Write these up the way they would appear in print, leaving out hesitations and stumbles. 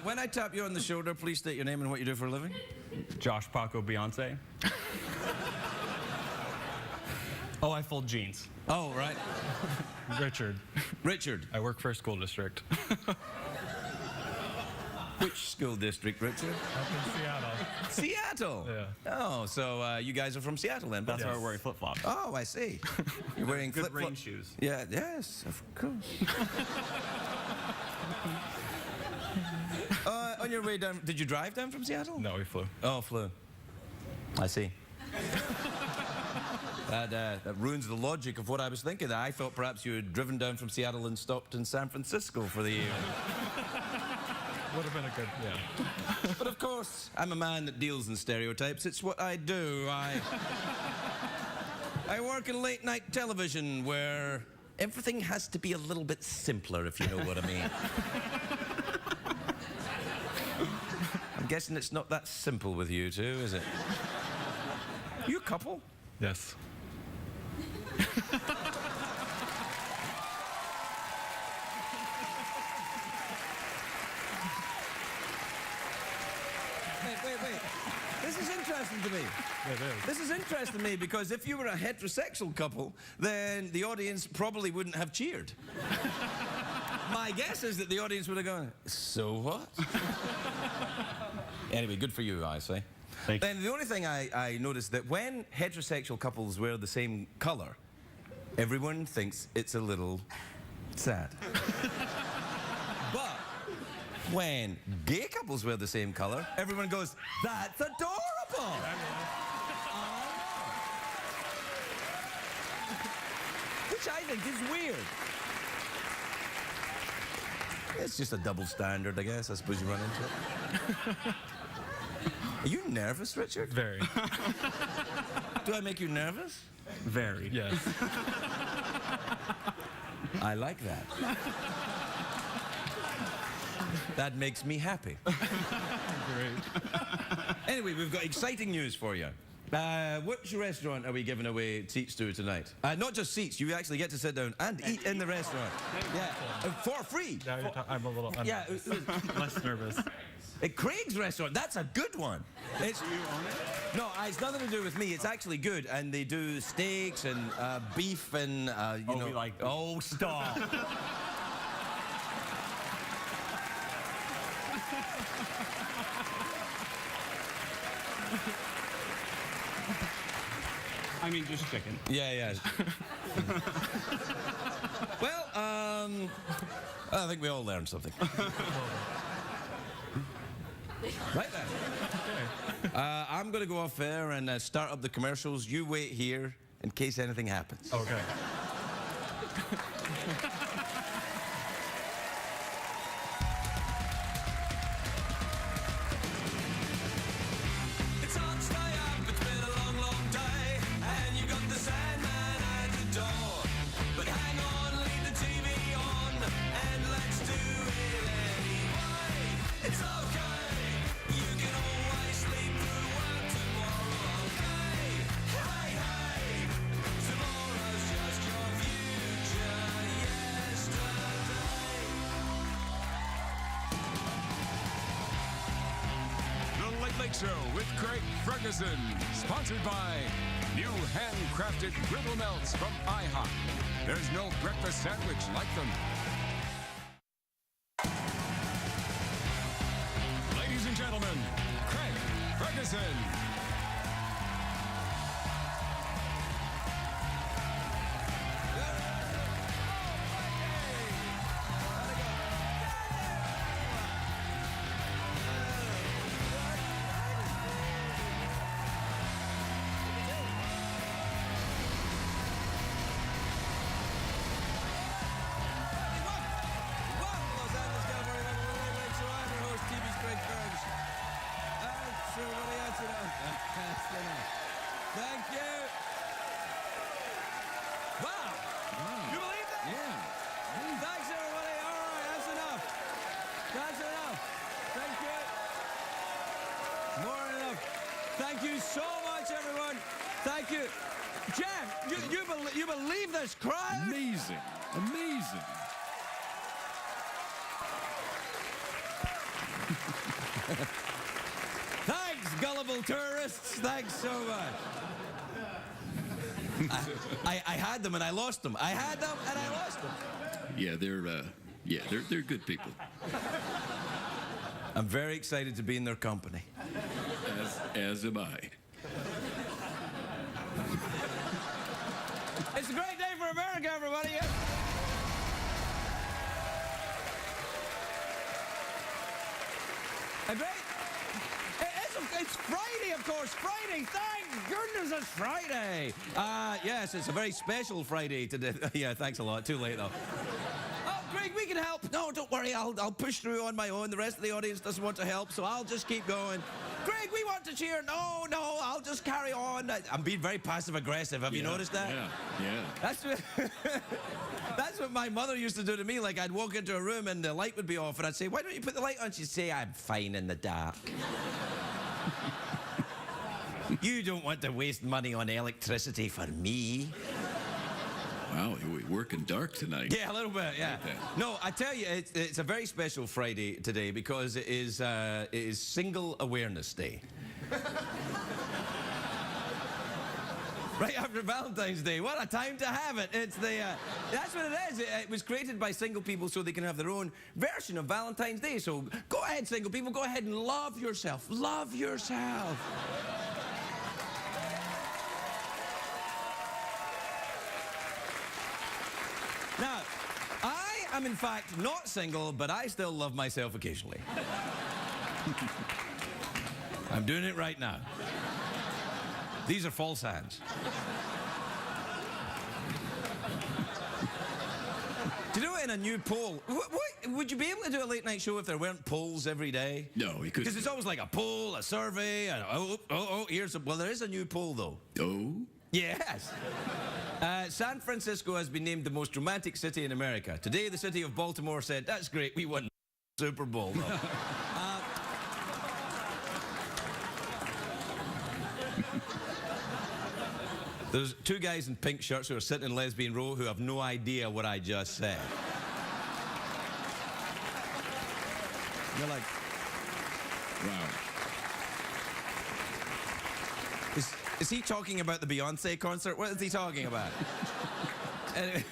When I tap you on the shoulder, please state your name and what you do for a living. Josh, Paco, Beyonce. Oh, I fold jeans. Oh, right. Richard. Richard. I work for a school district. Which school district, Richard? Up in Seattle. Seattle? Yeah. Oh, so you guys are from Seattle then? That's why we're wearing flip-flops. Oh, I see. You're wearing Good flip-flops. rain shoes. Yeah, yes, of course. On your way down, did you drive down from Seattle? No, we flew. Oh, flew. I see. That ruins the logic of what I was thinking. I thought perhaps you had driven down from Seattle and stopped in San Francisco for the evening. Would have been a good, yeah. But of course, I'm a man that deals in stereotypes. It's what I do. I work in late night television where everything has to be a little bit simpler, if you know what I mean. I'm guessing it's not that simple with you two, is it? You a couple? Yes. Wait. This is interesting to me. It is. This is interesting to me because if you were a heterosexual couple, then the audience probably wouldn't have cheered. My guess is that the audience would have gone, so what? Anyway, good for you, I say. Thank you. And the only thing I noticed that when heterosexual couples wear the same color, everyone thinks it's a little sad. But when gay couples wear the same color, everyone goes, that's adorable! Which I think is weird. It's just a double standard, I guess. I suppose you run into it. Are you nervous, Richard? Very. Do I make you nervous? Very. Yes. I like that. That makes me happy. Great. Anyway, we've got exciting news for you. Which restaurant are we giving away seats to tonight? Not just seats, you actually get to sit down and eat in the restaurant. Yeah, for free. Now I'm a little less nervous. Craig's restaurant, that's a good one. It's, you own it? No, it's nothing to do with me. It's actually good, and they do steaks and beef and you know. We like beef. Oh, stop. I mean, just chicken. Yeah. Well, I think we all learned something. Right then. I'm going to go off there and start up the commercials. You wait here in case anything happens. Okay. It's hard to stay up, it's been a long, long day, and you got the Sandman at the door. But hang on, leave the TV on, and let's do it anyway. It's okay, you can always sleep through work tomorrow, okay? Hey, tomorrow's just your future yesterday. The Late Late Show with Craig Ferguson, sponsored by new handcrafted griddle melts from IHOP. There's no breakfast sandwich like them. Ladies and gentlemen, Craig Ferguson. Thank you. Wow. You believe that? Yeah. Thanks, everybody. All right, that's enough. That's enough. Thank you. More than enough. Thank you so much, everyone. Thank you. Jeff, you believe this crowd? Amazing. Amazing. Thanks, gullible tourists. Thanks so much. I had them and I lost them. I had them and I lost them. Yeah, they're good people. I'm very excited to be in their company. As am I. It's a great day for America, everybody. A great. It's Friday, of course. Friday. Thank goodness it's Friday. Yes, it's a very special Friday today. Yeah, thanks a lot. Too late, though. Oh, Greg, we can help. No, don't worry. I'll push through on my own. The rest of the audience doesn't want to help, so I'll just keep going. Greg, we want to cheer. No, I'll just carry on. I'm being very passive-aggressive. Have you noticed that? Yeah. That's what my mother used to do to me. Like, I'd walk into a room and the light would be off, and I'd say, why don't you put the light on? She'd say, I'm fine in the dark. You don't want to waste money on electricity for me. Wow, we're working dark tonight. Yeah, a little bit, yeah. No, I tell you, it's a very special Friday today because it is Single Awareness Day. Right after Valentine's Day. What a time to have it. It's the, that's what it is. It was created by single people so they can have their own version of Valentine's Day. So go ahead, single people, go ahead and love yourself. Love yourself. Now, I am in fact not single, but I still love myself occasionally. I'm doing it right now. These are false hands. Do you know, in a new poll, would you be able to do a late night show if there weren't polls every day? No, we couldn't. Because it's always like a poll, a survey, and well, there is a new poll, though. Oh? Yes. San Francisco has been named the most romantic city in America. Today, the city of Baltimore said, that's great, we won Super Bowl, though. There's two guys in pink shirts who are sitting in lesbian row who have no idea what I just said. They're like, Wow. is he talking about the Beyonce concert? What is he talking about? Anyway,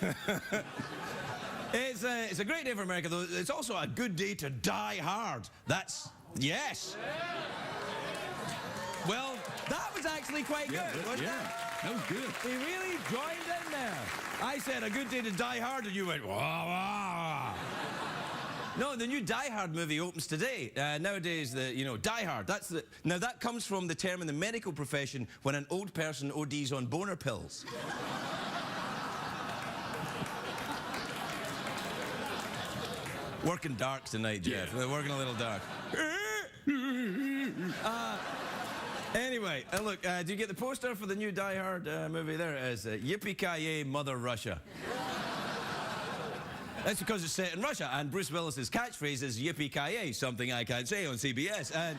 it's a great day for America, though. It's also a good day to die hard. Yes. Well, that was actually quite good, wasn't it? That was good. He really joined in there. I said a good day to die hard, and you went, wah, wah. No, the new Die Hard movie opens today. Nowadays, Die Hard, now that comes from the term in the medical profession when an old person ODs on boner pills. Working dark tonight, Jeff. Yeah. We're working a little dark. Anyway, look, do you get the poster for the new Die Hard movie? There it is. Yippee-ki-yay, Mother Russia. That's because it's set in Russia, and Bruce Willis's catchphrase is yippee-ki-yay, something I can't say on CBS. And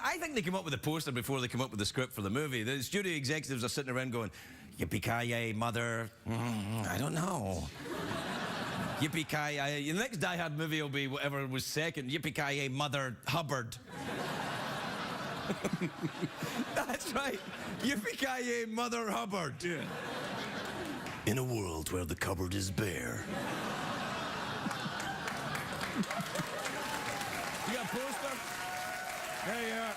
I think they came up with the poster before they came up with the script for the movie. The studio executives are sitting around going, yippee-ki-yay, Mother, I don't know. Yippee-ki-yay. The next Die Hard movie will be whatever was second. Yippee-ki-yay, Mother Hubbard. That's right. Yippee-ki-yay, Mother Hubbard. Yeah. In a world where the cupboard is bare. You got a poster? There you are.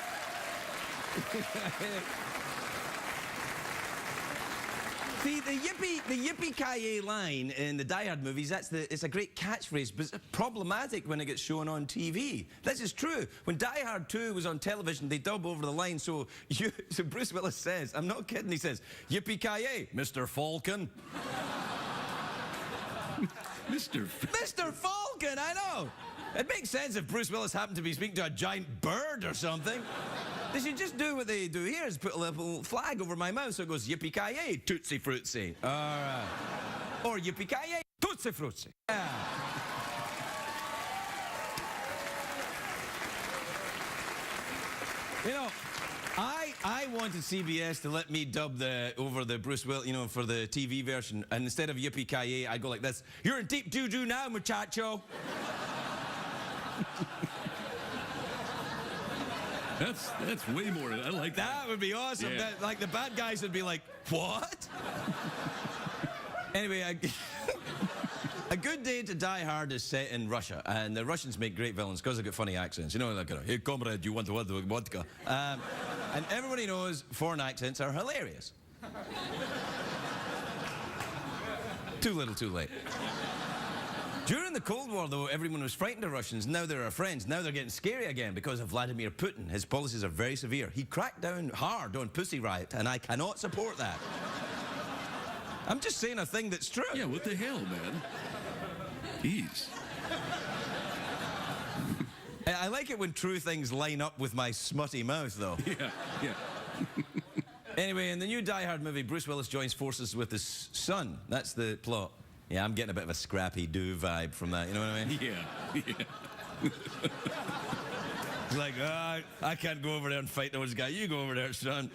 See, the yippee-ki-yay line in the Die Hard movies, it's a great catchphrase, but it's problematic when it gets shown on TV. This is true. When Die Hard 2 was on television, they dub over the line, so Bruce Willis says, I'm not kidding, he says, yippee-ki-yay, Mr. Falcon. Mr. Falcon, I know. It makes sense if Bruce Willis happened to be speaking to a giant bird or something. They should just do what they do here, is put a little flag over my mouth so it goes yippee-ki-yay, Tootsie Fruitsy. All right. Or yippee-ki-yay, Tootsie Fruitsy. Yeah. You know, I wanted CBS to let me dub over the Bruce Willis, for the TV version, and instead of yippee-ki-yay, I'd go like this. You're in deep doo-doo now, muchacho. That's way more. I like that. That would be awesome. Yeah. That, like, the bad guys would be like, what? Anyway, a good day to die hard is set in Russia, and the Russians make great villains because they've got funny accents. You know, like, hey, comrade, you want vodka? And everybody knows foreign accents are hilarious. Too little, too late. During the Cold War, though, everyone was frightened of Russians. Now they're our friends. Now they're getting scary again because of Vladimir Putin. His policies are very severe. He cracked down hard on Pussy Riot, and I cannot support that. I'm just saying a thing that's true. Yeah, what the hell, man? Jeez. I like it when true things line up with my smutty mouth, though. Yeah. Anyway, in the new Die Hard movie, Bruce Willis joins forces with his son. That's the plot. Yeah, I'm getting a bit of a Scrappy Doo vibe from that, you know what I mean? Yeah. It's like, I can't go over there and fight those guys. You go over there, son.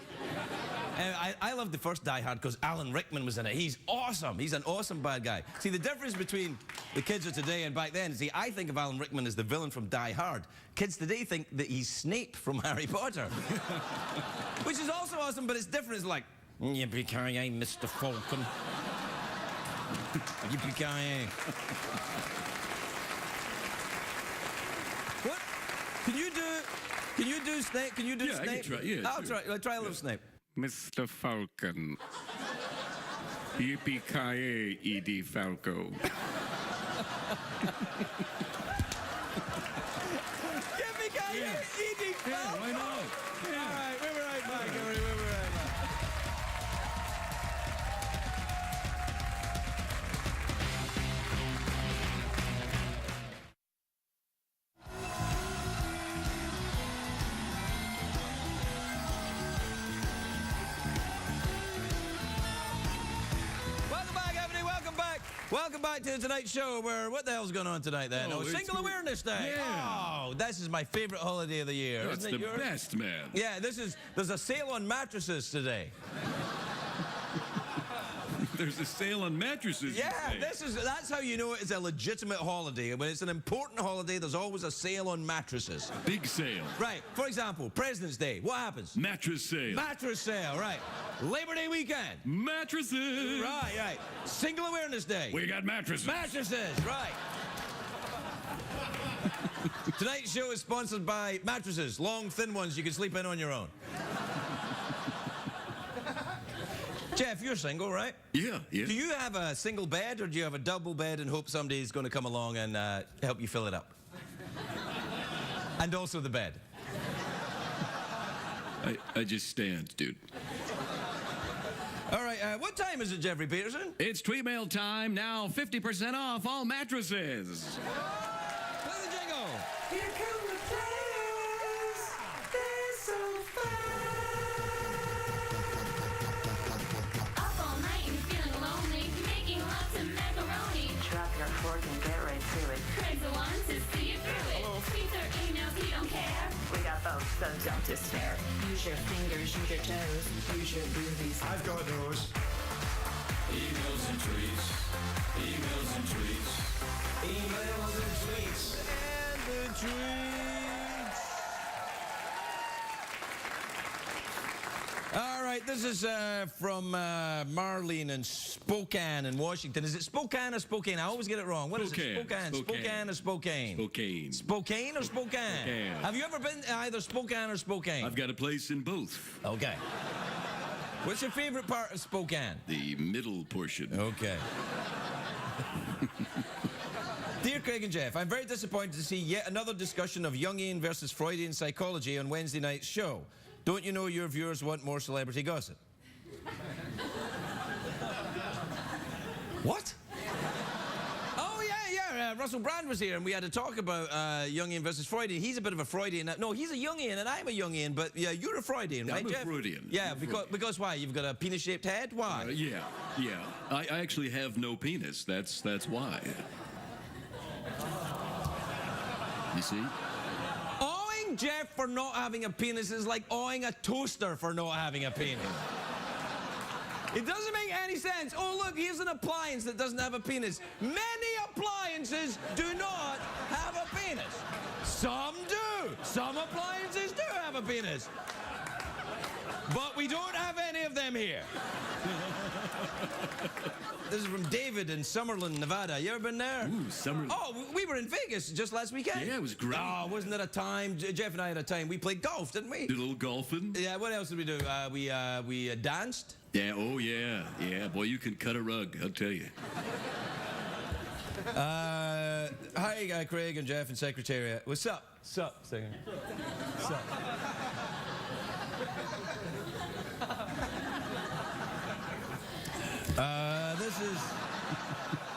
I love the first Die Hard because Alan Rickman was in it. He's awesome. He's an awesome bad guy. See, the difference between the kids of today and back then, see, I think of Alan Rickman as the villain from Die Hard. Kids today think that he's Snape from Harry Potter. Which is also awesome, but it's different. It's like, yippee-ki-yay, Mr. Falcon. Yippee-ki-yay. What? Can you do Snape? Can you do Snape? I can try, yeah, I'll sure. try a little Snape. Mr. Falcon. Yippee-ki-yay, E.D. Falco. Yippee-ki-yay, E.D. Falco. Yeah, why not? All right, we'll be right back, everybody. We'll be right back. Welcome back to the Tonight Show, where what the hell's going on tonight then? Oh, Single Awareness Day. Yeah. Oh, this is my favorite holiday of the year. That's isn't it the yours? best, man. Yeah, there's a sale on mattresses today. There's a sale on mattresses. Yeah, you say. that's how you know it's a legitimate holiday. When it's an important holiday, there's always a sale on mattresses. Big sale. Right, for example, President's Day, what happens? Mattress sale. Mattress sale, right. Labor Day weekend. Mattresses. Right. Single Awareness Day. We got mattresses. Mattresses, right. Tonight's show is sponsored by mattresses, long, thin ones you can sleep in on your own. Jeff, you're single, right? Yeah. Do you have a single bed, or do you have a double bed and hope somebody's going to come along and help you fill it up? And also the bed. I just stand, dude. All right, what time is it, Jeffrey Peterson? It's tweet mail time. Now 50% off all mattresses. Play the jingle. Here come the players. They're so fun. Up all night and feeling lonely, making lots of macaroni. Drop your fork and get right to it. Craig's the one to see you through it. Tweets or emails, he don't care. We got both, so don't despair. Use your fingers, use your toes, use your boobies. I've got those. Emails and tweets. Emails and tweets. Emails and tweets. And the tweets. All right, this is from Marlene in Spokane in Washington. Is it Spokane or Spokane? I always get it wrong. What is it? Spokane. Spokane or Spokane? Spokane. Spokane or Spokane? Spokane. Have you ever been to either Spokane or Spokane? I've got a place in both. Okay. What's your favorite part of Spokane? The middle portion. Okay. Dear Craig and Jeff, I'm very disappointed to see yet another discussion of Jungian versus Freudian psychology on Wednesday night's show. Don't you know your viewers want more celebrity gossip? What? Oh, yeah. Russell Brand was here, and we had to talk about Jungian versus Freudian. He's a bit of a Freudian. No, he's a Jungian, and I'm a Jungian, but yeah, you're a Freudian, right, I'm a Jeff? Freudian. Yeah, I'm a because why? You've got a penis-shaped head? Why? Yeah. I actually have no penis. That's why. You see? Awing Jeff for not having a penis is like awing a toaster for not having a penis. It doesn't make any any sense. Oh, look, here's an appliance that doesn't have a penis. Many appliances do not have a penis. Some do. Some appliances do have a penis. But we don't have any of them here. This is from David in Summerlin, Nevada. You ever been there? Ooh, Summerlin. Oh, we were in Vegas just last weekend. Yeah, it was great. Oh, wasn't it a time? Jeff and I had a time. We played golf, didn't we? Did a little golfing. Yeah, what else did we do? We danced. Yeah, oh yeah. Yeah, boy, you can cut a rug, I'll tell you. Hi, Craig and Jeff and Secretariat. What's up? Sup, singer. Sup.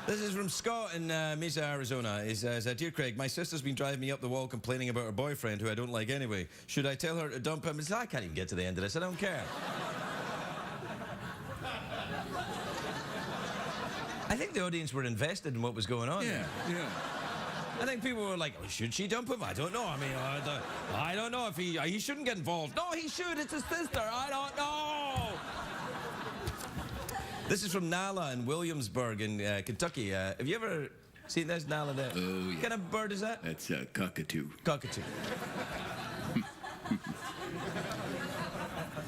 This is from Scott in Mesa, Arizona. He says, Dear Craig, my sister's been driving me up the wall complaining about her boyfriend, who I don't like anyway. Should I tell her to dump him? I can't even get to the end of this. I don't care. I think the audience were invested in what was going on. Yeah, yeah. I think people were like, oh, should she dump him? I don't know. I mean, I don't know if he shouldn't get involved. No, he should. It's his sister. I don't know. This is from Nala in Williamsburg in Kentucky. Have you ever seen this, Nala? There? Oh, yeah. What kind of bird is that? That's a cockatoo. Cockatoo.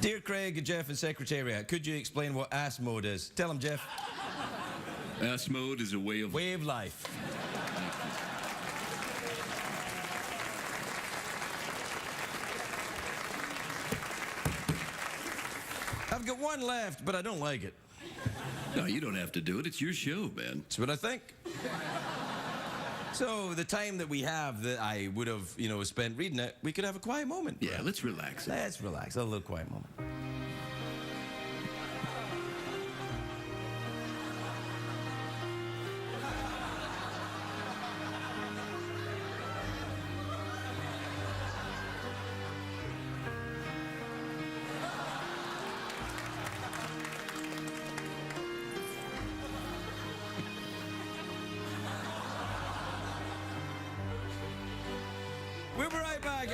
Dear Craig, Jeff, and Secretariat, could you explain what ass mode is? Tell him, Jeff. Ass mode is a way of life. I've got one left, but I don't like it. No, you don't have to do it. It's your show, man. That's what I think. So the time that we have that I would have, spent reading it, we could have a quiet moment. Yeah, let's relax. Let's relax. A little quiet moment. We'll be right back.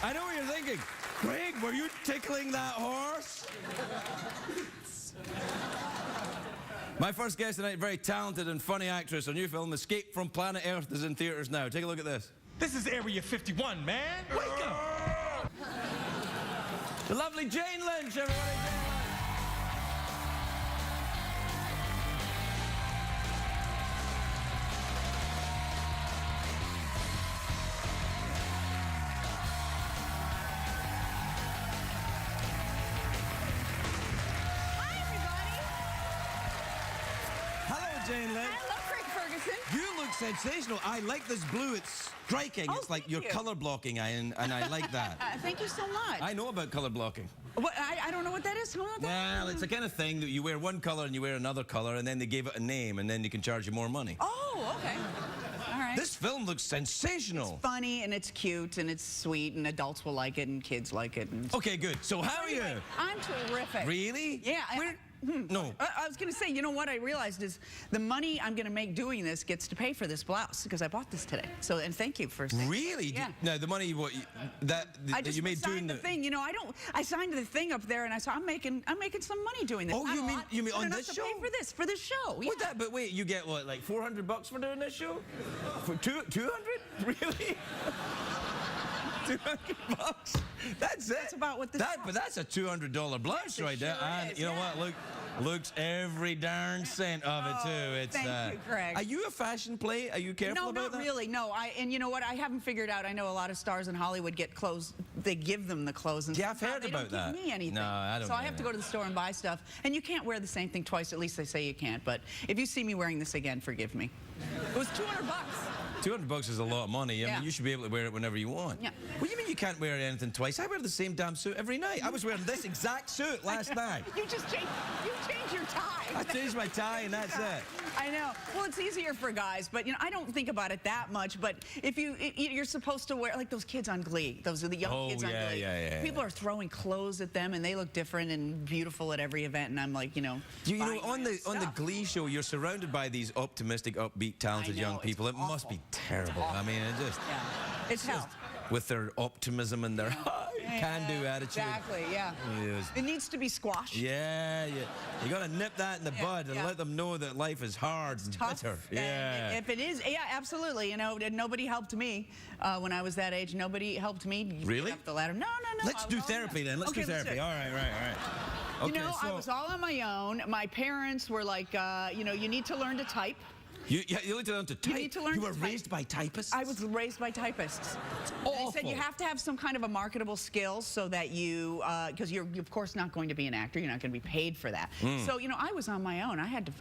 I know what you're thinking. Craig, were you tickling that horse? My first guest tonight, very talented and funny actress. Her new film, Escape from Planet Earth, is in theaters now. Take a look at this. This is Area 51, man. Wake up! The lovely Jane Lynch, everybody. Jane Lynch. Hello, Craig Ferguson. You look sensational. I like this blue. It's striking. Oh, it's like thank you're you. color blocking, and I like that. Thank you so much. I know about color blocking. What, I don't know what that is. Tell me what that Well, it's the kind of thing that you wear one color and you wear another color, and then they gave it a name, and then you can charge you more money. Oh, okay. All right. This film looks sensational. It's funny, and it's cute, and it's sweet, and adults will like it, and kids like it. And... Okay, good. So how are you? I'm terrific. Really? Yeah. No. I was going to say, you know what I realized is the money I'm going to make doing this gets to pay for this blouse because I bought this today. So, and thank you for saying Really? Yeah. No, the money that I just you made doing signed the thing. You know, I signed the thing up there, and I saw I'm making some money doing this. Oh, Not you a mean- lot, you mean but on enough this to show? pay for this show? Yeah. But wait, you get what, like $400 for doing this show? For 200? Really? $200? That's it. That's about what this But that's a $200 blouse Yes, it right there. sure And is, you know yeah. what? Looks every darn cent of it too. It's thank you, Craig. Are you a fashion play? Are you careful No, about not that? really. No, and you know what? I haven't figured out. I know a lot of stars in Hollywood get clothes. They give them the clothes, and Yeah, I've somehow heard they about don't that. give me anything. No, I don't So I get have to it. go to the store and buy stuff, and you can't wear the same thing twice. At least they say you can't. But if you see me wearing this again, forgive me. It was $200. $200 is a lot of money. I Yeah. mean, you should be able to wear it whenever you want. Yeah. What do you mean you can't wear anything twice. I wear the same damn suit every night. I was wearing this exact suit last night. You change your tie. I changed my tie and that's it. I know. Well, it's easier for guys, but I don't think about it that much. But if you're supposed to wear, like those kids on Glee, those are the young kids on Glee. Yeah. People are throwing clothes at them, and they look different and beautiful at every event. And I'm like, You know, on the Glee show, you're surrounded by these optimistic, upbeat, talented young people. It must be terrible. I mean, it's hell. With their optimism and their can-do attitude. Exactly, yeah. Yes. It needs to be squashed. Yeah. You got to nip that in the bud and let them know that life is hard and Tough. bitter. And if it is, absolutely. Nobody helped me when I was that age. Nobody helped me Really? get up the ladder. No. Let's do therapy then. Let's do therapy. All right. Okay, I was all on my own. My parents were like, you need to learn to type. You need to learn to type. You need to learn You to were type. raised by typists? I was raised by typists. Awful. They said you have to have some kind of a marketable skill so that you, because you're of course not going to be an actor. You're not going to be paid for that. So I was on my own. I had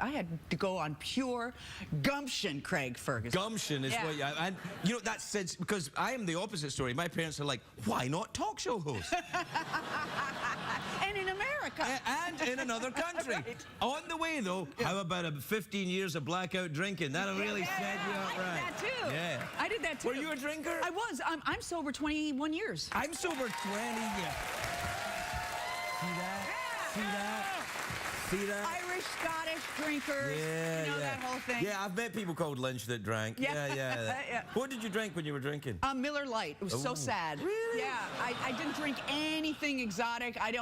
to go on pure gumption, Craig Ferguson. Gumption is what and that sense, because I am the opposite story. My parents are like, why not talk show host? And in America. And in another country. Right. On the way though, how about 15 years of blackout drinking? That'll really set you up right. I did that too. Yeah. I did that too. Were you a drinker? I was. I'm sober 21 years. I'm sober 20 years. See that? Irish, Scottish drinkers. That whole thing. Yeah, I've met people called Lynch that drank. Yeah. What did you drink when you were drinking? Miller Lite. It was so sad. Really? Yeah. I didn't drink anything exotic. I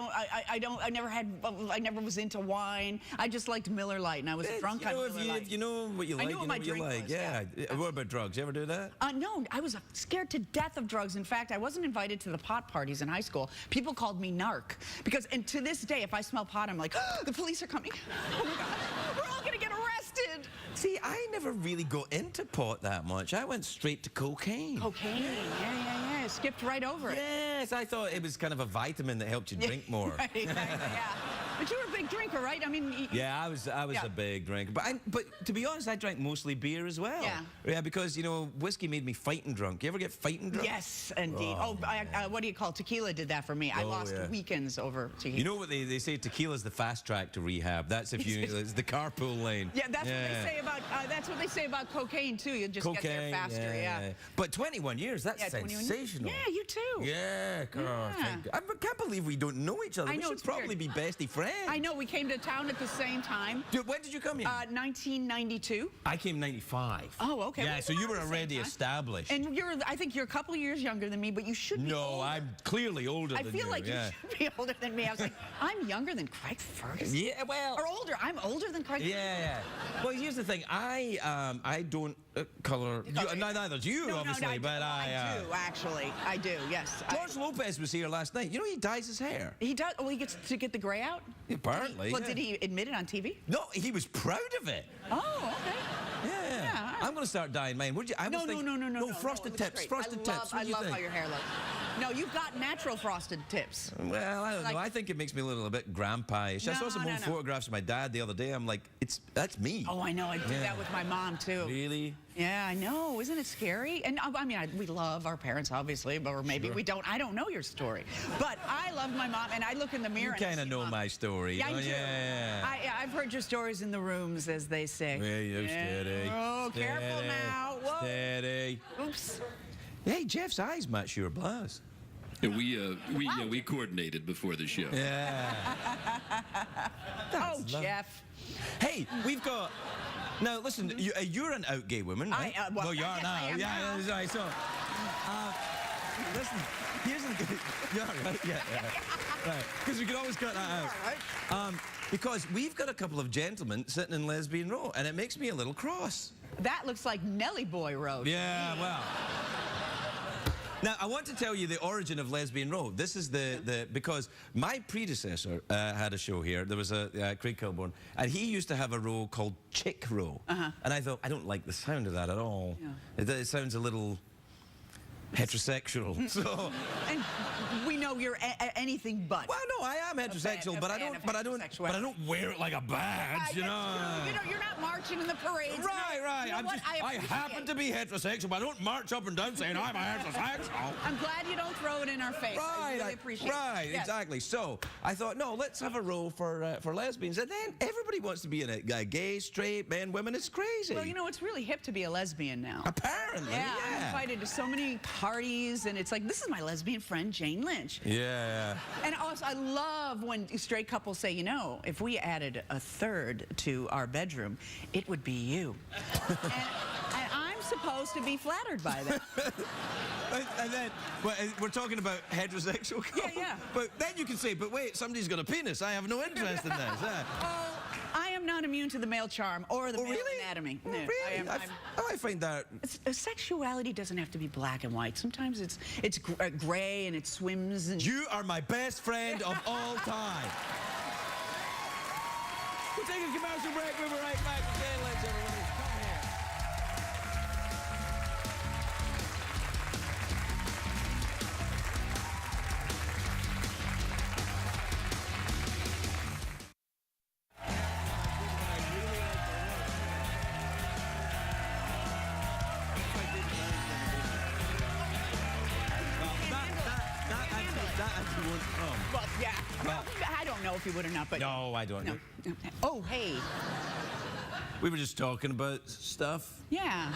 never was into wine. I just liked Miller Lite, and I was drunk on Miller Lite. You know what you like, I knew what my drink was. Yeah. What about drugs? You ever do that? No, I was scared to death of drugs. In fact, I wasn't invited to the pot parties in high school. People called me narc and to this day, if I smell pot, I'm like, oh, the police are coming. Oh my God, we're all gonna get arrested. See, I never really got into pot that much. I went straight to cocaine. Cocaine, yeah. Skipped right over it. Yes, I thought it was kind of a vitamin that helped you drink more. Right, yeah. But you were a big drinker, right? I mean, yeah, I was a big drinker. But to be honest, I drank mostly beer as well. Yeah, because whiskey made me fighting drunk. You ever get fighting drunk? Yes, indeed. What do you call it? Tequila did that for me. I lost weekends over tequila. You know what they say? Tequila's the fast track to rehab. That's if it's the carpool lane. Yeah, that's what they say about what they say about cocaine too. You just get there faster. Yeah. But 21 years, that's sensational. Yeah, you too. Yeah, girl. I can't believe we don't know each other. I know, we should probably be bestie friends. I know. We came to town at the same time. Dude, when did you come here? 1992. I came 95. Oh, okay. Yeah, so you were already established. And I think you're a couple of years younger than me, but you should be older. No, I'm clearly older than you. I feel like you should be older than me. I was like, I'm younger than Craig Ferguson. Yeah, well. Or older. I'm older than Craig Ferguson. Yeah. Well, here's the thing. I don't color. Neither do you, obviously, but I do, actually. I do, yes. George Lopez was here last night. You know he dyes his hair. He does? Oh, he gets to get the gray out? Apparently. Well, did he admit it on TV? No, he was proud of it. Oh, okay. Yeah. I'm going to start dyeing mine. Would you? No, frosted tips. Frosted tips. I love how your hair looks. No, you've got natural frosted tips. Well, I don't know. I think it makes me a little bit grandpa-ish. I saw some old photographs of my dad the other day. I'm like, that's me. Oh, I know. I did that with my mom, too. Really? Yeah, I know. Isn't it scary? And I mean, we love our parents, obviously, or maybe we don't. I don't know your story. But I love my mom, and I look in the mirror You kind of know my story. Yeah, I do. Yeah. I've heard your stories in the rooms, as they say. Yeah, steady. Oh, careful now. Whoa. Steady. Oops. Hey, Jeff's eyes match your blouse. Yeah, we coordinated before the show. Yeah. Oh, Jeff. Hey, we've got. Now, listen, you're an out gay woman, right? Well, you are now. Yeah, right. So, listen, here's the. Yeah, right. Yeah. Right. Because we can always cut that out. Right. Because we've got a couple of gentlemen sitting in Lesbian Row, and it makes me a little cross. That looks like Nelly Boy Road. Yeah, well. Now, I want to tell you the origin of Lesbian Row. This is because my predecessor had a show here. There was Craig Kilborn, and he used to have a row called Chick Row. And I thought, I don't like the sound of that at all. Yeah. It sounds a little heterosexual. So. And we know No, you're anything but. Well, no, I am heterosexual, but I don't wear it like a badge, you know. You're not marching in the parades. Right. You know what? I happen to be heterosexual, but I don't march up and down saying I'm a heterosexual. I'm glad you don't throw it in our face. I really appreciate it. Right, Yes. exactly. So I thought, no, let's have a row for lesbians, and then everybody wants to be in a gay, straight, men, women. It's crazy. Well, you know, it's really hip to be a lesbian now. Apparently, Yeah, I'm invited to so many parties, and it's like, this is my lesbian friend, Jane Lynch. Yeah. And also, I love when straight couples say, you know, if we added a third to our bedroom, it would be you. and I'm supposed to be flattered by that. And then, we're talking about heterosexual couples. Yeah. But then you can say, but wait, somebody's got a penis. I have no interest in this. Oh, I am not immune to the male charm or the male anatomy. Oh, No, really? I find that... Sexuality doesn't have to be black and white. Sometimes it's gray and it swims. And You are my best friend of all time. We'll take a commercial break. We'll be right back with Jane Lynch, everyone. Come here. That actually won't come. Well, yeah. Well, I don't know if you would or not, but... No, I don't know. Oh, hey. We were just talking about stuff. Yeah.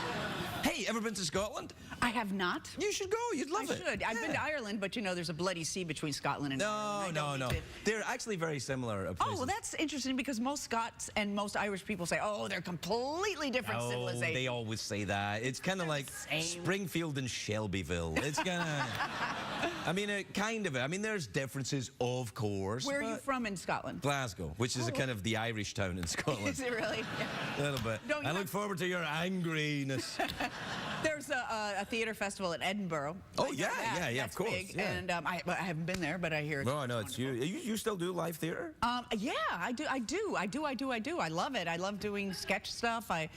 Hey, ever been to Scotland? I have not. You should go. You'd love it. I should. I've been to Ireland, but you know, there's a bloody sea between Scotland and Ireland. No. They're actually very similar. Oh, well, that's interesting because most Scots and most Irish people say, oh, they're completely different civilizations. They always say that. It's kind of like Springfield and Shelbyville. It's kind of... I mean, I mean, there's differences, of course. Where are you from in Scotland? Glasgow, which is a kind of the Irish town in Scotland. Is it really? A little bit. I look forward to your angriness. There's a theater festival in Edinburgh. Oh, yeah, of course. Big. Yeah. And I haven't been there, but I hear it's No, it's you. You still do live theater? Yeah, I do. I love it. I love doing sketch stuff. I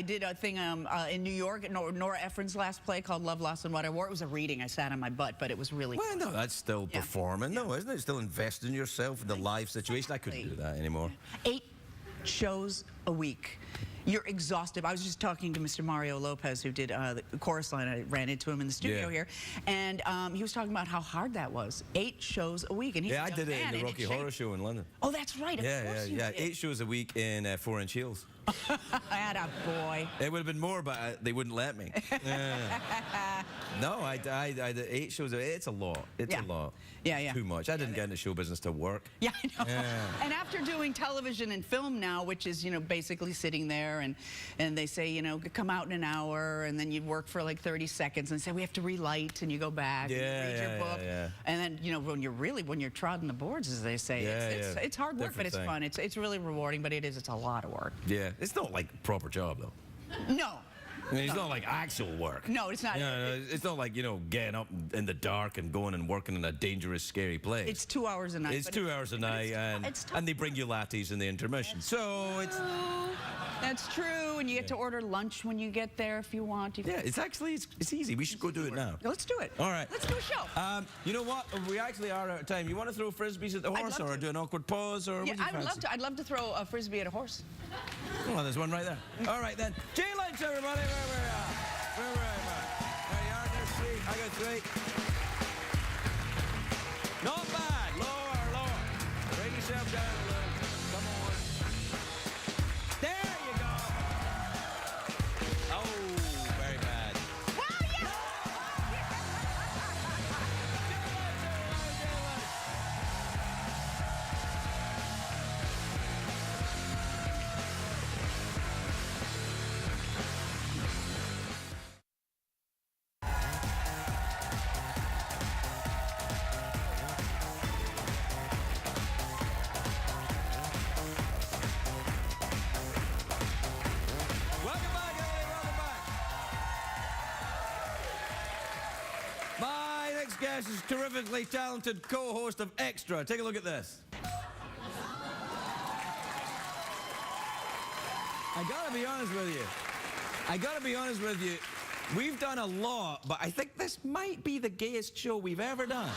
did a thing in New York, Nora Ephron's last play called Love, Loss, and What I Wore. It was a reading. I sat on my butt, but it was really Well, no, that's still performing, though, isn't it? Still investing in yourself in the live situation. I couldn't do that anymore. 8 shows a week. You're exhausted. I was just talking to Mr. Mario Lopez, who did the chorus line. I ran into him in the studio here, and he was talking about how hard that was. 8 shows a week, and he's I did it in the Rocky Horror Show in London. Oh, that's right. Of course you did. 8 shows a week in 4-inch heels. Atta boy. It would have been more, but they wouldn't let me. No, I did 8 shows. It's a lot. It's a lot. Yeah. Too much. I didn't get into show business to work. Yeah, I know. And after doing television and film now, which is, you know, basically sitting there and they say, you know, come out in an hour, and then you work for like 30 seconds and say, we have to relight, and you go back and you read your book. And then, you know, when you're trotting the boards, as they say, it's hard work, but it's fun. It's really rewarding, but it's a lot of work. Yeah. It's not like a proper job, though. No. I mean, it's not like actual work. No, it's not. It's not like, you know, getting up in the dark and going and working in a dangerous, scary place. It's 2 hours a night. It's 2 hours a night, and they bring you lattes in the intermission. So it's... That's true, and you get to order lunch when you get there if you want. It's actually, it's easy. We should go do it now. Let's do it. All right. Let's do a show. You know what? We actually are out of time. You want to throw frisbees at the horse, or do an awkward pause, or what do you fancy? I'd love to throw a frisbee at a horse. Well, there's one right there. All right, then. Jane Lynch, everybody. Where we are. There you are. There's 3. I got 3. Not bad. Lower. Bring yourself down a little. Come on. There you go. Oh, very bad. Well, yeah. Guest is terrifically talented co-host of Extra. Take a look at this. I gotta be honest with you. We've done a lot, but I think this might be the gayest show we've ever done.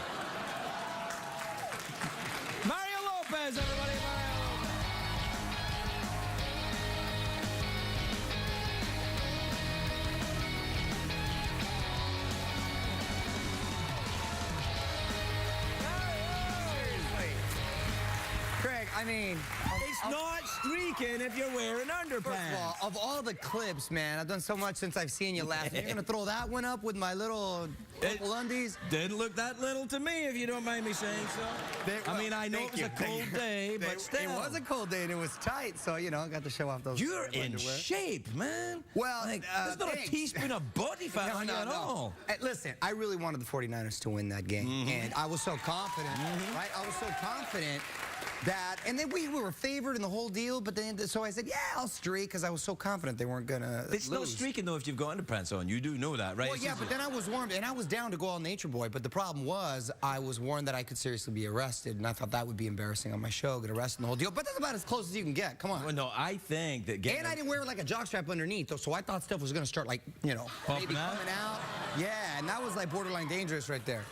Lopez, everybody. Craig, I mean... It's not streaking if you're wearing underpants. First of all the clips, man, I've done so much since I've seen you last. You're going to throw that one up with my little purple undies? Didn't look that little to me, if you don't mind me saying so. I mean, I know it was a cold day, but still. It was a cold day and it was tight, so, you know, I got to show off those. You're in shape, man. Well, like, there's not a teaspoon of body fat on you at all. Listen, I really wanted the 49ers to win that game, and I was so confident, right? I was so confident that, and then we were favored in the whole deal, but then, so I said, yeah, I'll streak, because I was so confident they weren't going to It's not streaking, though, if you've got underpants on. You do know that, right? Well, yeah, but then I was warned, and I was down to go all nature boy, but the problem was I was warned that I could seriously be arrested, and I thought that would be embarrassing on my show, get arrested and the whole deal, but that's about as close as you can get. Come on. Well, no, I think that And I didn't wear like a jockstrap underneath, so I thought stuff was going to start, like, you know, maybe coming out. Yeah, and that was like borderline dangerous right there.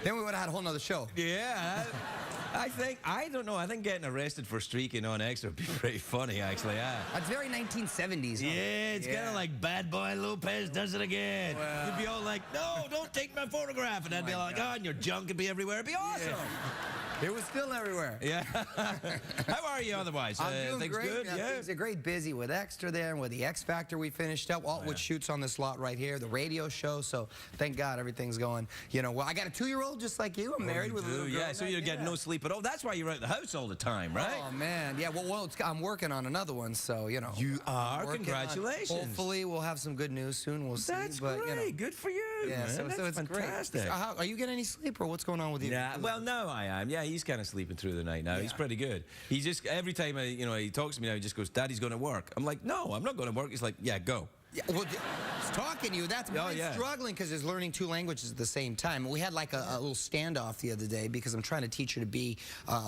Then we would have had a whole nother show. Yeah, I don't know, I think getting arrested for streaking on X would be pretty funny, actually, yeah. It's very 1970s. Huh? Yeah, it's kind of like Bad Boy Lopez does it again. Well, You'd be all like, no, don't take my photograph. And I'd be like, oh, and your junk would be everywhere. It'd be awesome. It was still everywhere. Yeah. How are you otherwise? I'm doing things great. Good? Yeah, things are great. Busy with Extra there and with the X Factor we finished up, which shoots on this lot right here, the radio show. So thank God everything's going. You know, well, I got a 2-year-old just like you. I'm married with a little girl. Yeah, so you get no sleep at all. That's why you're out the house all the time, right? Oh man, yeah. Well, I'm working on another one, so you know. You are. Congratulations. Hopefully, we'll have some good news soon. We'll see. That's but, great. You know. Good for you. Yeah, man. so it's fantastic. great. Are you getting any sleep, or what's going on with you? Yeah, well, no, I am. Yeah, he's kind of sleeping through the night now. Yeah. He's pretty good. He just, every time he talks to me now, he just goes, Daddy's going to work. I'm like, no, I'm not going to work. He's like, yeah, go. Yeah, well, he's talking to you. That's struggling because he's learning 2 languages at the same time. And we had like a little standoff the other day because I'm trying to teach her to be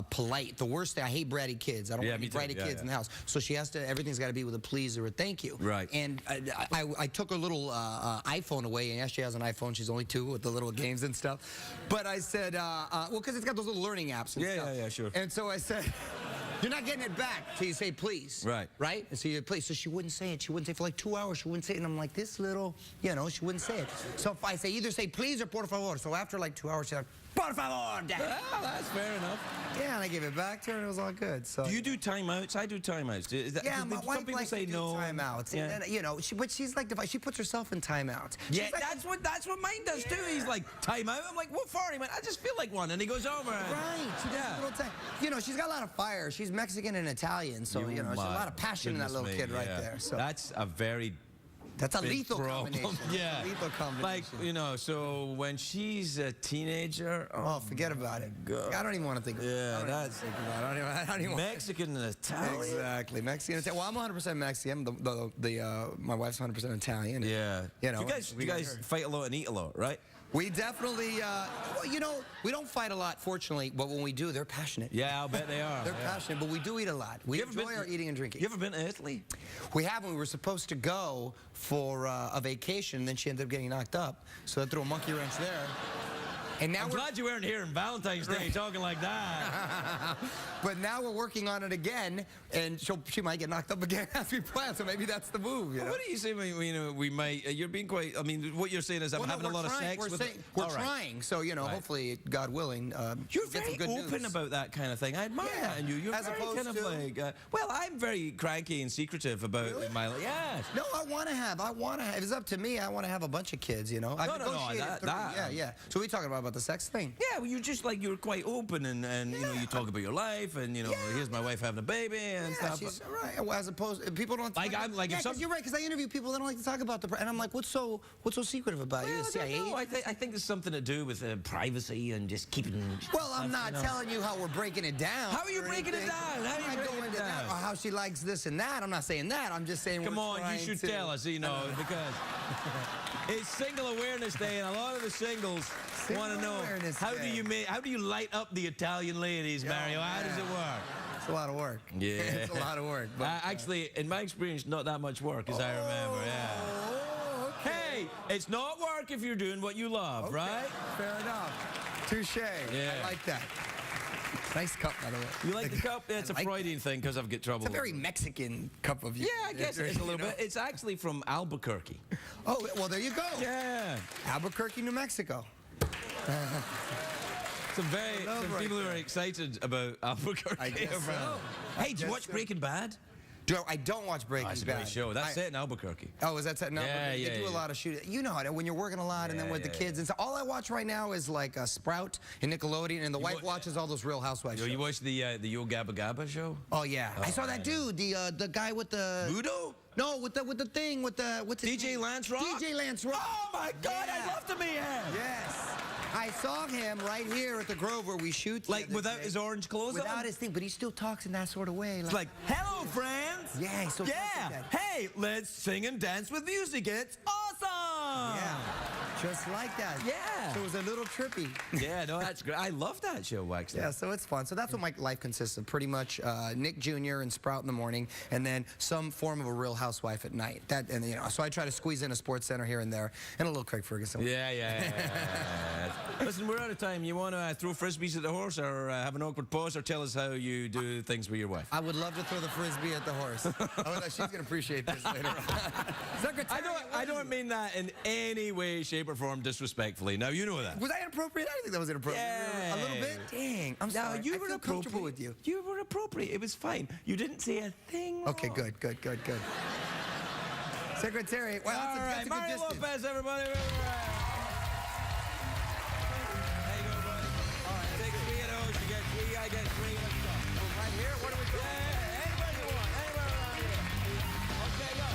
polite. The worst thing, I hate bratty kids. I don't want any bratty kids in the house. So she has to, everything's got to be with a please or a thank you. Right. And I took her little iPhone away, and yes, she has an iPhone. She's only 2 with the little games and stuff. But I said, well, because it's got those little learning apps and stuff. Yeah, sure. And so I said, you're not getting it back till you say please. Right. Right? And so you please. So she wouldn't say it. She wouldn't say it for like 2 hours. She wouldn't say it. And I'm like, this little, she wouldn't say it. So if I say either say please or por favor. So after like 2 hours, she's like, por favor, Dad. Well, that's fair enough. Yeah, and I gave it back to her, and it was all good. So. Do you do timeouts? I do timeouts. Yeah, my wife some people likes say to do no. timeouts. Yeah. And, but she's like, she puts herself in timeouts. Yeah, like, that's what mine does too. He's like, timeout. I'm like, what for? He went, I just feel like one, and he goes over. Right. She does a little time. She's got a lot of fire. She's Mexican and Italian, so she's a lot of passion in that little kid right there. So that's a very. That's a lethal combination. Yeah. Lethal combination. Like, so when she's a teenager... Oh, forget about it. God. I don't even want to think about it. Yeah, that's... I don't even Mexican and Italian. Exactly. Mexican and Italian. Well, I'm 100% Mexican. My wife's 100% Italian. Yeah. You guys fight a lot and eat a lot, right? We definitely, we don't fight a lot, fortunately, but when we do, they're passionate. Yeah, I'll bet they are. They're passionate, but we do eat a lot. We enjoy our eating and drinking. You ever been to Italy? We haven't. We were supposed to go for a vacation, and then she ended up getting knocked up, so I threw a monkey wrench there. And now I'm glad you weren't here on Valentine's Day talking like that. But now we're working on it again, and she might get knocked up again as we plan, so maybe that's the move. You know? What do you say when we might... you're being quite... I mean, what you're saying is I'm having a lot of sex with... We're trying, so, hopefully, God willing, you're very open about that kind of thing. I admire that in you. You're very kind of like... well, I'm very cranky and secretive about my... Yes. No, I want to have. If it's up to me, I want to have a bunch of kids, No, Yeah. So we're talking about the sex thing. Yeah, well, you're just like, you're quite open and you talk about your life and, here's my wife having a baby and stuff. She's right. Well, as opposed to, people don't... Like, I'm like... you're right, because I interview people that don't like to talk about and I'm like, what's so secretive about you? The CIA? I think there's something to do with privacy and just keeping... Well, I'm not telling you how we're breaking it down. How are you breaking it down? How are you breaking it down? Or how she likes this and that. I'm not saying that. I'm just saying Come on, you should tell us, because it's Single Awareness Day and a lot of the singles want to know, how do you light up the Italian ladies, Mario? How does it work? It's a lot of work. Yeah. It's a lot of work. But, actually, in my experience, not that much work, as I remember, Okay. Hey, it's not work if you're doing what you love, right? Fair enough. Touche. Yeah. I like that. Nice cup, by the way. You like the cup? Yeah, it's a Freudian thing because I've got trouble. It's a very Mexican cup of you. Yeah, I guess it is a little bit. It's actually from Albuquerque. Oh, well, there you go. Yeah. Albuquerque, New Mexico. Some people who are excited about Albuquerque. I guess so. Hey, did you watch Breaking Bad? I don't watch Breaking It's a Bad. great show. That's set in Albuquerque. Oh, is that set in Albuquerque? Yeah, They do a lot of shooting. You know how when you're working a lot and then with the kids and stuff. All I watch right now is like Sprout and Nickelodeon, and the wife watches all those Real Housewives shows. You watched the Yo Gabba Gabba show? Oh yeah, I saw that dude, the guy with the Ludo? No, with the thing, what's his DJ name? Lance Rock? DJ Lance Rock. Oh my God, Yeah. I'd love to meet him. Yes. I saw him right here at the Grove where we shoot. Like without his orange clothes on? Without his thing, but he still talks in that sort of way. It's like, hello, friends. Yeah, he's so Yeah. like that. Hey, let's sing and dance with music. It's awesome. Yeah. Just like that. Yeah. So it was a little trippy. Yeah, no, that's great. I love that show, actually. Yeah, so it's fun. So that's what my life consists of, pretty much Nick Jr. and Sprout in the morning, and then some form of a Real Housewife at night. So I try to squeeze in a sports center here and there, and a little Craig Ferguson. Yeah. Listen, we're out of time. You want to throw frisbees at the horse, or have an awkward pause, or tell us how you do things with your wife? I would love to throw the frisbee at the horse. She's going to appreciate this later on. Secretary, I don't mean that in any way, shape, or form disrespectfully. Now, you know that. Was I inappropriate? I didn't think that was inappropriate. Yeah. A little bit? Dang. I'm sorry. No, you I were feel comfortable appropriate. with you. You were appropriate. It was fine. You didn't say a thing wrong. Okay, good. Secretary, wow, All right, that's a good Mario distance. Lopez, everybody. There you go, buddy. All right, take a beat, you get three, I get three. Let's go. Right here? What do we do? Yeah, anybody you want. Anybody around here. Okay, go.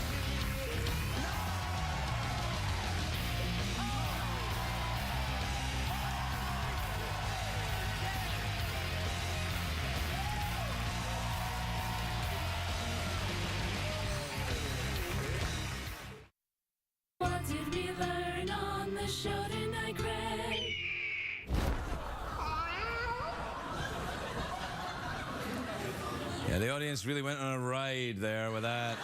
What did we learn on the show tonight, Craig? Yeah, the audience really went on a ride there with that.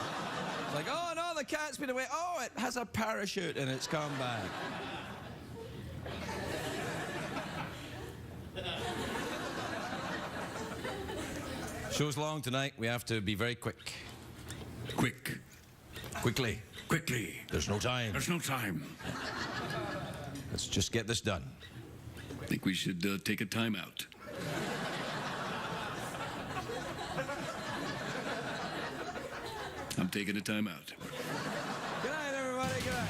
It's like, oh no, the cat's been away. Oh, it has a parachute and it's come back. Show's long tonight. We have to be very quick. Quickly. There's no time. There's no time. Let's just get this done. I think we should take a time out. I'm taking a time out. Good night, everybody. Good night.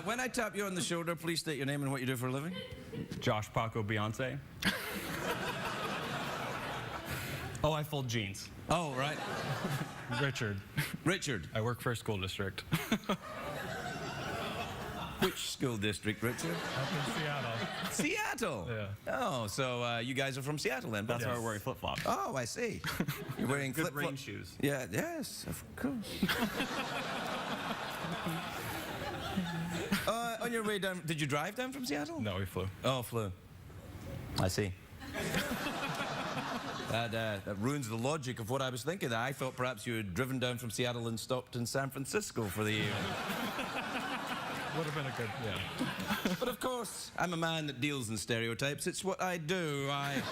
When I tap you on the shoulder, please state your name and what you do for a living. Josh Paco Beyonce. Oh, I fold jeans. Oh, right. Richard. Richard. I work for a school district. Which school district, Richard? Up in Seattle. Seattle? Yeah. Oh, so you guys are from Seattle then? That's why we're wearing flip-flops. Oh, I see. You're wearing Good flip-flops. rain shoes. Yeah, yes, of course. your way down. Did you drive down from Seattle? No, we flew. Oh, flew. I see. That ruins the logic of what I was thinking. I thought perhaps you had driven down from Seattle and stopped in San Francisco for the year. Would have been a good, yeah. But of course, I'm a man that deals in stereotypes. It's what I do. I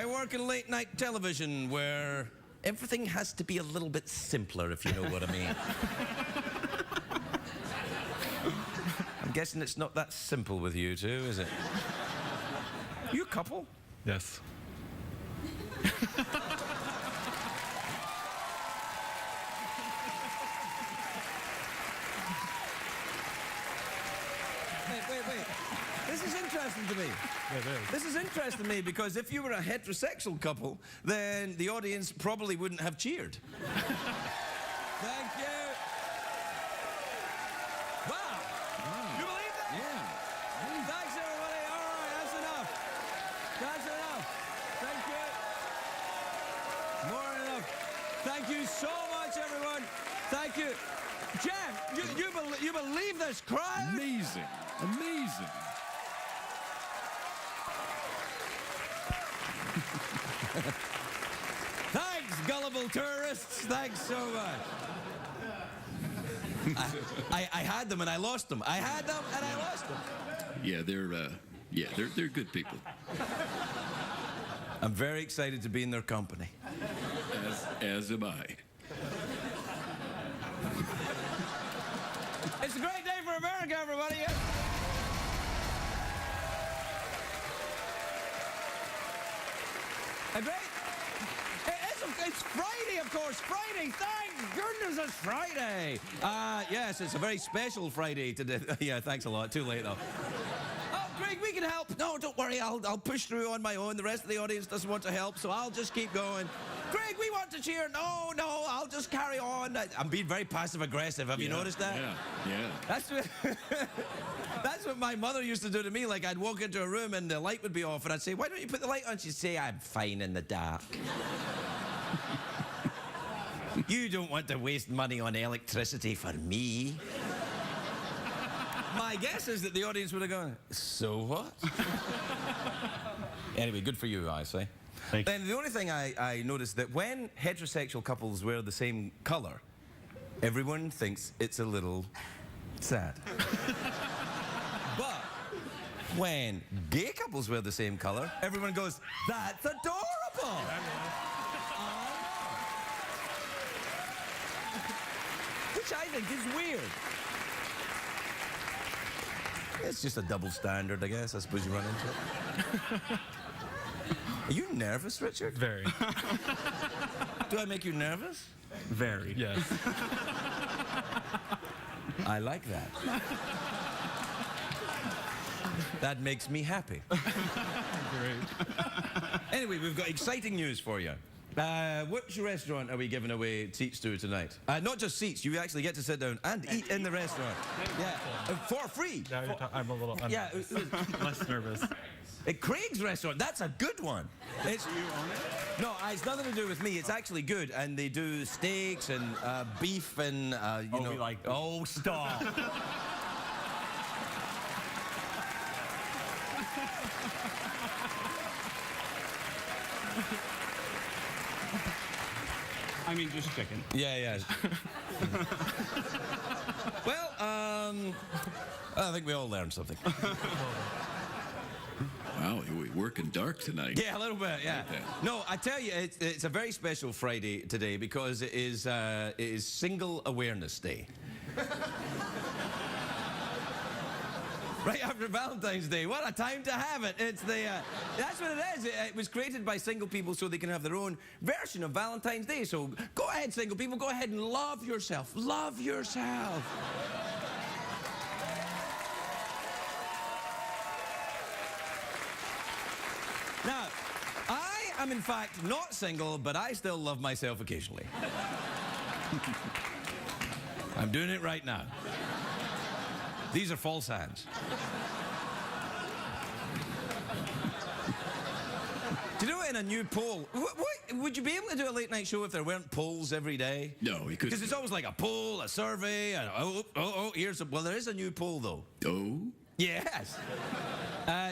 work in late night television where everything has to be a little bit simpler, if you know what I mean. I'm guessing it's not that simple with you two, is it? You a couple? Yes. Wait. This is interesting to me. It is. This is interesting to me because if you were a heterosexual couple, then the audience probably wouldn't have cheered. Thank you. Wow. You believe that? Yeah. Thanks, everybody. All right, that's enough. That's enough. Thank you. More than enough. Thank you so much, everyone. Thank you. Jeff, you believe this crowd? Amazing. Amazing. Thanks, gullible tourists. Thanks so much. I had them and I lost them. I had them and I lost them. Yeah, they're good people. I'm very excited to be in their company. As am I. It's a great day for America, everybody. A great. It's Friday, of course. Friday. Thank goodness it's Friday. Yes, it's a very special Friday today. Yeah, thanks a lot. Too late though. Oh, Craig, we can help. No, don't worry. I'll push through on my own. The rest of the audience doesn't want to help, so I'll just keep going. Craig, we want to cheer. No, I'll just carry on. I'm being very passive-aggressive. Have you noticed that? Yeah. That's what my mother used to do to me. Like, I'd walk into a room and the light would be off, and I'd say, why don't you put the light on? She'd say, I'm fine in the dark. You don't want to waste money on electricity for me. My guess is that the audience would have gone, so what? Anyway, good for you, I say. Thank you. And the only thing I noticed that when heterosexual couples wear the same color, everyone thinks it's a little sad. But when gay couples wear the same color, everyone goes, that's adorable! Which I think is weird. It's just a double standard, I guess. I suppose you run into it. Are you nervous, Richard? Very. Do I make you nervous? Very. Yes. I like that. That makes me happy. Great. Anyway, we've got exciting news for you. Which restaurant are we giving away seats to tonight? Not just seats, you actually get to sit down and eat in the restaurant. Yeah, for free. Now I'm a little less nervous. Craig's restaurant, that's a good one. It's, you own it? No, it's nothing to do with me. It's actually good, and they do steaks and beef and you know. We like beef. Oh, stop. I mean, just chicken. Yeah. Well, I think we all learned something. Wow, you're working dark tonight. Yeah, a little bit, yeah. No, I tell you, it's a very special Friday today because it is Single Awareness Day. Right after Valentine's Day. What a time to have it. It's the, that's what it is. It was created by single people so they can have their own version of Valentine's Day. So go ahead, single people, go ahead and love yourself. Love yourself. Now, I am in fact not single, but I still love myself occasionally. I'm doing it right now. These are false hands. Do you know, a new poll. Would you be able to do a late night show if there weren't polls every day? No, we couldn't. Because it's always like a poll, a survey, and here's a... Well, there is a new poll, though. Oh? Yes.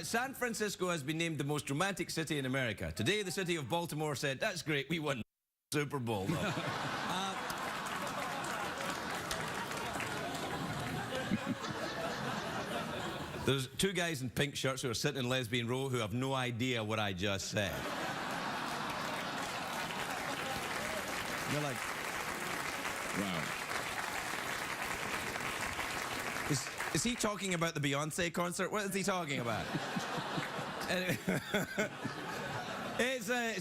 San Francisco has been named the most romantic city in America. Today, the city of Baltimore said, that's great, we won the Super Bowl. No. There's two guys in pink shirts who are sitting in Lesbian Row who have no idea what I just said. They're like... Wow. Is he talking about the Beyonce concert? What is he talking about? Anyway, it's a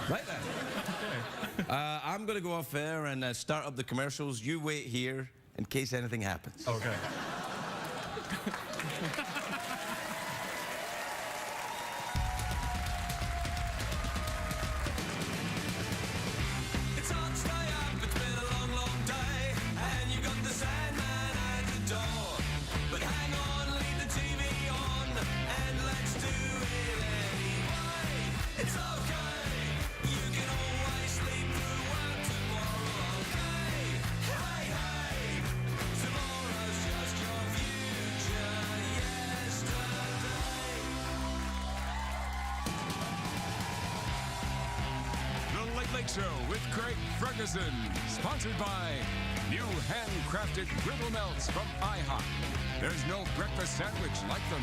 right then. I'm going to go off there and start up the commercials. You wait here in case anything happens. Okay. It's hard to stay up, it's been a long, long day, and you got the Sandman at the door. But hang on, leave the TV on, and let's do it anyway. It's okay, you can always sleep through work tomorrow, okay? Hey, hey, tomorrow's just your future yesterday. The Late Late Show with Craig Ferguson, sponsored by new handcrafted griddle melts from IHOP. There's no breakfast sandwich like them.